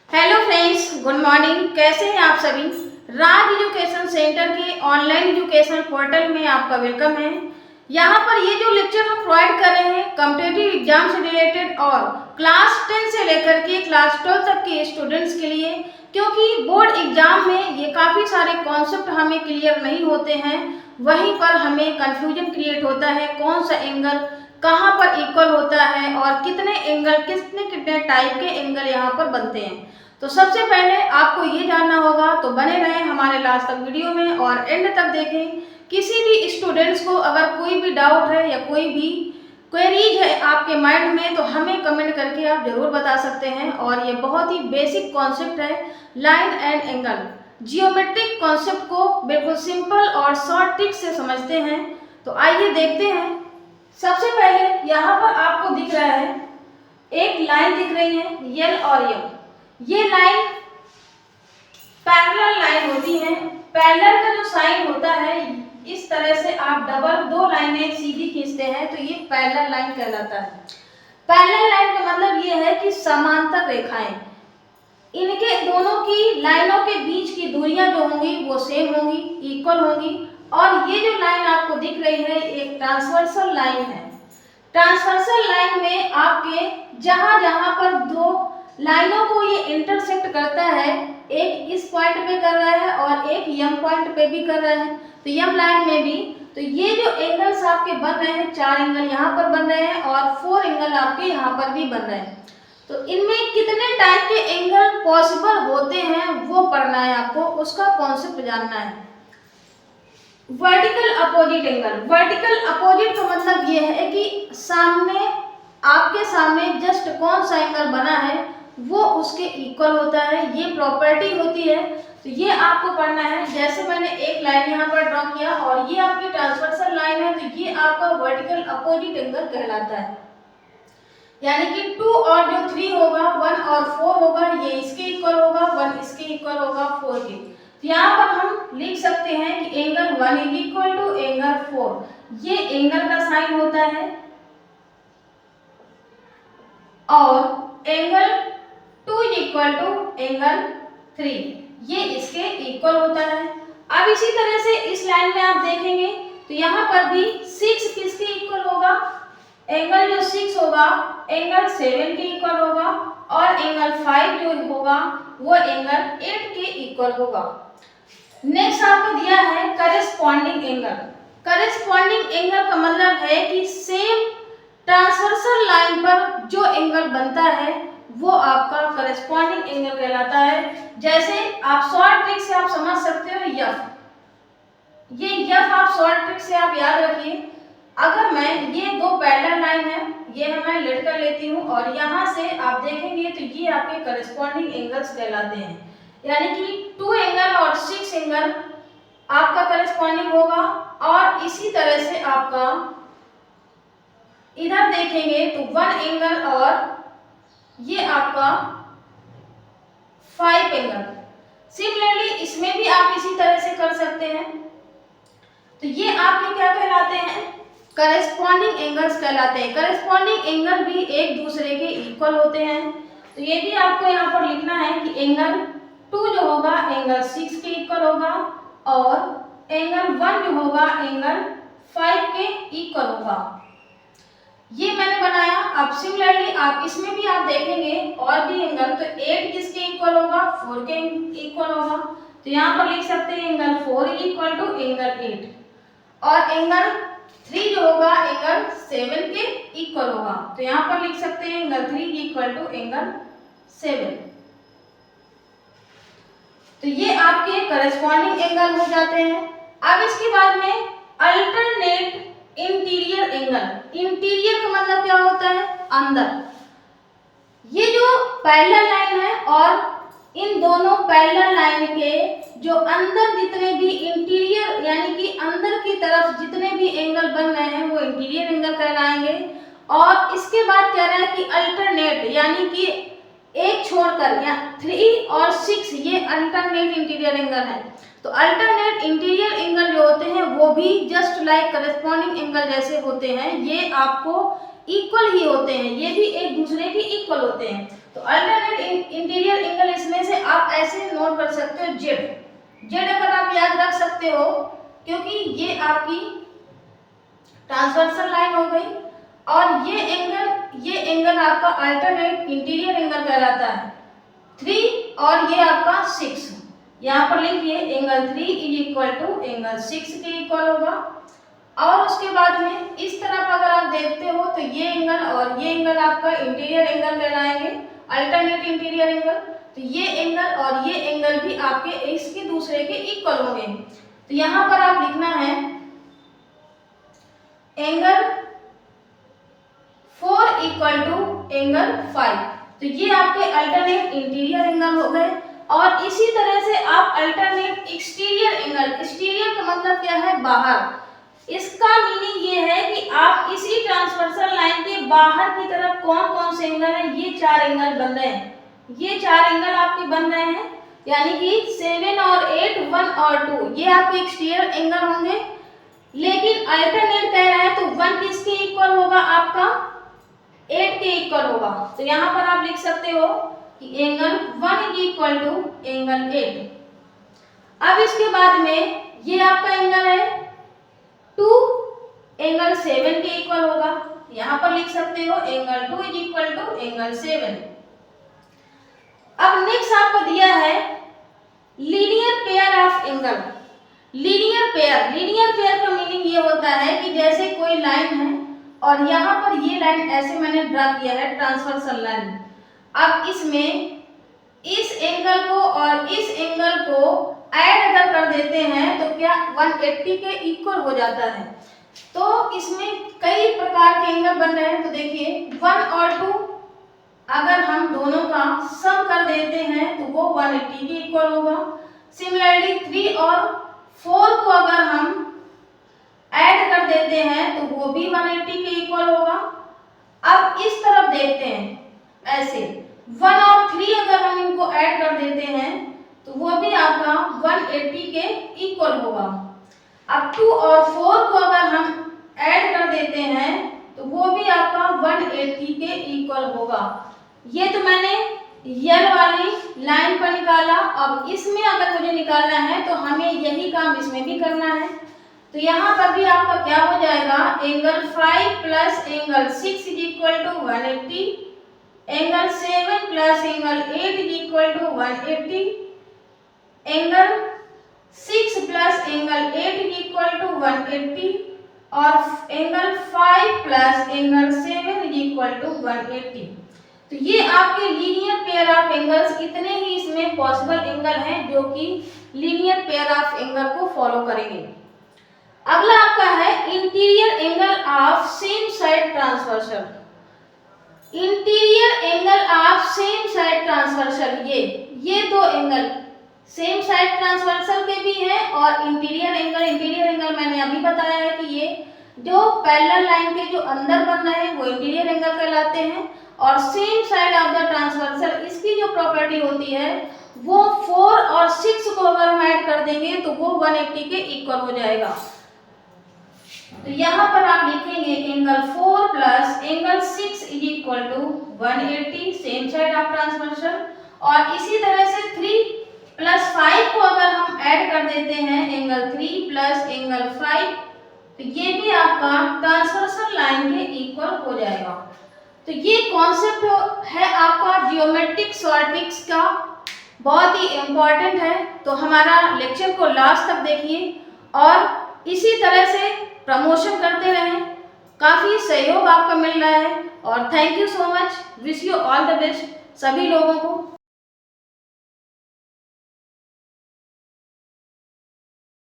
Hello friends, good morning. कैसे हैं आप सभी। राज एजुकेशन सेंटर के ऑनलाइन एजुकेशन पोर्टल में आपका वेलकम है। यहाँ पर ये जो लेक्चर हम प्रोवाइड कर रहे हैं कॉम्पिटिटिव एग्जाम से रिलेटेड और क्लास 10 से लेकर के क्लास 12 तक के स्टूडेंट्स के लिए, क्योंकि बोर्ड एग्जाम में ये काफ़ी सारे कॉन्सेप्ट हमें क्लियर नहीं होते हैं, वहीं पर हमें कन्फ्यूजन क्रिएट होता है कौन सा एंगल कहाँ पर इक्वल होता है और कितने एंगल कितने कितने टाइप के एंगल यहाँ पर बनते हैं। तो सबसे पहले आपको ये जानना होगा, तो बने रहें हमारे लास्ट तक वीडियो में और एंड तक देखें। किसी भी स्टूडेंट्स को अगर कोई भी डाउट है या कोई भी क्वेरीज है आपके माइंड में, तो हमें कमेंट करके आप जरूर बता सकते हैं। और ये बहुत ही बेसिक कॉन्सेप्ट है, line and angle geometric concept को बिल्कुल सिंपल और शॉर्ट ट्रिक से समझते हैं। तो आइए देखते हैं। सबसे पहले यहाँ पर आपको दिख रहा है एक लाइन दिख रही है यल और यम। ये लाइन पैरेलल लाइन होती है। पैरेलल का जो साइन होता है, इस तरह से आप डबल दो लाइनें सीधी खींचते हैं तो ये पैरेलल लाइन कहलाता है। पैरेलल लाइन का मतलब ये है कि समांतर रेखाएं, इनके दोनों की लाइनों के बीच की दूरियां जो होंगी वो सेम होंगी, इक्वल होंगी। और ये जो लाइन आपको दिख रही है एक ट्रांसवर्सल लाइन है। ट्रांसवर्सल लाइन में आपके जहां जहां पर दो लाइनों को ये इंटरसेक्ट करता है, एक इस पॉइंट पे कर रहा है और एक यम पॉइंट पे भी कर रहा है, तो यम लाइन में भी तो ये जो एंगल्स आपके बन रहे हैं, 4 एंगल यहाँ पर बन रहे हैं और 4 एंगल आपके यहाँ पर भी बन रहे हैं। तो इनमें कितने टाइप के एंगल पॉसिबल होते हैं वो पढ़ना है आपको, उसका कॉन्सेप्ट जानना है। Vertical opposite angle. Vertical opposite का मतलब ये है कि सामने आपके सामने जस्ट कौन सा एंगल बना है वो उसके इक्वल होता है, ये प्रॉपर्टी होती है। तो ये आपको पढ़ना है। जैसे मैंने एक लाइन यहाँ पर ड्रॉ किया और ये आपकी ट्रांसवर्सल लाइन है, तो ये आपका वर्टिकल अपोजिट एंगल कहलाता है। यानी कि 2 और जो 3 होगा, 1 और 4 होगा, ये इसके इक्वल होगा, 1 इसके इक्वल होगा 4 के। तो यहाँ पर हम लिख सकते हैं कि angle 1 is equal to angle 4, ये एंगल का साइन होता है। और angle 2 is equal to angle 3, ये इसके इक्वल होता है। अब इसी तरह से इस लाइन में आप देखेंगे तो यहाँ पर भी 6 किसके इक्वल होगा, एंगल जो 6 होगा एंगल 7 के इक्वल होगा और एंगल 5 जो होगा वो एंगल 8 के इक्वल होगा। नेक्स्ट आपको दिया है करेस्पॉन्डिंग एंगल। करेस्पॉन्डिंग एंगल का मतलब है कि सेम ट्रांसवर्सल लाइन पर जो एंगल बनता है वो आपका करेस्पॉन्डिंग एंगल कहलाता है। जैसे आप शॉर्ट ट्रिक से आप समझ सकते हो यफ, ये यफ आप शॉर्ट ट्रिक से आप याद रखिए। अगर मैं ये दो पैरेलल लाइन है, ये मैं लेट कर लेती हूँ और यहाँ से आप देखेंगे तो ये आपके करेस्पॉन्डिंग एंगल्स कहलाते हैं। यानी कि 2 एंगल और 6 एंगल आपका करेस्पॉन्डिंग होगा। और इसी तरह से आपका इधर देखेंगे तो 1 एंगल और ये आपका 5 एंगल। सिमिलरली इसमें भी आप इसी तरह से कर सकते हैं। तो ये आपके क्या कहलाते हैं, करेस्पॉन्डिंग एंगल्स कहलाते हैं। करेस्पॉन्डिंग एंगल भी एक दूसरे के इक्वल होते हैं। तो ये भी आपको यहाँ पर लिखना है कि एंगल 2 जो होगा एंगल 6 के इक्वल होगा और एंगल 1 जो होगा एंगल 5 के इक्वल होगा। ये मैंने बनाया। अब सिमिलरली आप इसमें भी आप देखेंगे और भी एंगल, तो 8 किसके इक्वल होगा, 4 के इक्वल होगा। तो यहाँ पर लिख सकते हैं एंगल 4 इक्वल टू एंगल 8 और एंगल 3 जो होगा एंगल 7 के इक्वल होगा। तो यहाँ पर लिख सकते हैं एंगल 3 इक्वल टू एंगल 7। तो ये आपके करेस्पॉन्डिंग एंगल हो जाते हैं। अब इसके बाद में अल्टरनेट इंटीरियर एंगल। इंटीरियर का मतलब क्या होता है, अंदर। ये जो पैरेलल लाइन है और इन दोनों पैरेलल लाइन के जो अंदर जितने भी इंटीरियर यानी कि अंदर की तरफ जितने भी एंगल बन रहे हैं वो इंटीरियर एंगल कहलाएंगे। और इसके बाद कह रहा है कि अल्टरनेट यानी कि एक छोड़कर, या 3 और 6 ये अल्टरनेट इंटीरियर एंगल है। तो अल्टरनेट इंटीरियर एंगल जो होते हैं वो भी जस्ट लाइक करस्पॉन्डिंग एंगल जैसे होते हैं, ये आपको इक्वल ही होते हैं, ये भी एक दूसरे के इक्वल होते हैं। तो अल्टरनेट इंटीरियर एंगल इसमें से आप ऐसे नोट कर सकते हो जेड अगर आप याद रख सकते हो, क्योंकि ये आपकी ट्रांसवर्सल लाइन हो गई, और ये एंगल आपका अल्टरनेट इंटीरियर एंगल कहलाता है। 3 और ये आपका 6, यहाँ पर लिखिए angle 3 is equal to angle 6 के इक्वल होगा। और उसके बाद में इस तरफ अगर आप देखते हो तो ये एंगल और ये एंगल आपका इंटीरियर एंगल कहलाएंगे, अल्टरनेट इंटीरियर एंगल। तो ये एंगल और ये एंगल भी आपके इसके दूसरे के इक्वल होंगे। तो यहाँ पर आप लिखना है एंगल 4 इक्वल टू एंगल 5। तो ये आपके अल्टरनेट इंटीरियर एंगल हो गए। और इसी तरह से आप अल्टरनेट एक्सटीरियर एंगल, एक्सटीरियर का मतलब क्या है, बाहर, इसका मीनिंग ये है कि आप इसी ट्रांसवर्सल लाइन के बाहर की तरफ कौन कौन से एंगल हैं, ये 4 एंगल बन रहे हैं, ये 4 एंगल आपके बन रहे हैं, यानी कि 7 और 8, 1 और 2 ये आपके एक्सटीरियर एंगल होंगे। लेकिन अल्टरनेट कह रहा है तो 1 किसके इक्वल होगा, आपका 8 के इक्वल होगा। तो यहाँ पर आप लिख सकते हो कि angle 1 is equal to angle 8। अब इसके बाद में ये आपका एंगल है 2 एंगल 7 के इक्वल होगा, यहाँ पर लिख सकते हो angle 2 is equal to angle 7। अब नेक्स्ट आपको दिया है linear pair of angle. Linear pair का मीनिंग ये होता है कि जैसे कोई लाइन है और यहाँ पर ये लाइन ऐसे मैंने ड्रा किया है ट्रांसवर्सल लाइन। अब इसमें इस एंगल को और इस एंगल को ऐड अगर कर देते हैं तो क्या 180 के इक्वल हो जाता है। तो इसमें कई प्रकार के एंगल बन रहे हैं। तो देखिए 1 और 2 अगर हम दोनों का सम कर देते हैं तो वो 180 के इक्वल होगा। सिमिलरली 3 और 4 को अगर हम ऐड कर देते हैं तो वो भी 180 के इक्वल होगा। अब इस तरफ देखते हैं ऐसे 1 और 3 अगर हम इनको ऐड कर देते हैं तो वो भी आपका 180 के इक्वल होगा। अब 2 और 4 को अगर हम ऐड कर देते हैं तो वो भी आपका 180 के इक्वल होगा। ये तो मैंने यल वाली लाइन पर निकाला। अब इसमें अगर मुझे निकालना है तो हमें यही काम इसमें भी करना है। तो यहाँ पर भी आपका क्या हो जाएगा, angle 5 plus angle 6 is equal to 180, angle 7 plus angle 8 is equal to 180, angle 6 plus angle 8 is equal to 180 और angle 5 plus angle 7 is equal to 180। तो ये आपके लीनियर पेयर ऑफ एंगल्स, इतने ही इसमें पॉसिबल एंगल हैं जो कि लीनियर पेयर ऑफ एंगल को फॉलो करेंगे। अगला आपका है interior angle of same side transversal. Interior angle of same side transversal, ये दो एंगल सेम साइड ट्रांसवर्सल के भी हैं और इंटीरियर एंगल मैंने अभी बताया है कि ये जो पैरेलल लाइन के जो अंदर बन रहे हैं वो इंटीरियर एंगल कहलाते हैं। और same side of the transversal, इसकी जो प्रॉपर्टी होती है वो 4 और 6 को अगर हम ऐड कर देंगे तो वो 180 के इक्वल हो जाएगा। तो यहाँ पर आप लिखेंगे angle 4 plus angle 6 is equal to 180 same side of transversal. और इसी तरह से 3 प्लस 5 को अगर हम ऐड कर देते हैं एंगल 3 प्लस एंगल 5 तो ये भी आपका ट्रांसवर्सल लाइन के इक्वल हो जाएगा। तो ये कॉन्सेप्ट है आपका जियोमेट्रिक सॉर्टिक्स का, बहुत ही इम्पोर्टेंट है। तो हमारा लेक्चर को लास्ट तक देखिए और इसी तरह से प्रमोशन करते रहें, काफ़ी सहयोग आपका मिल रहा है। और thank you so much, wish you all the best सभी लोगों को।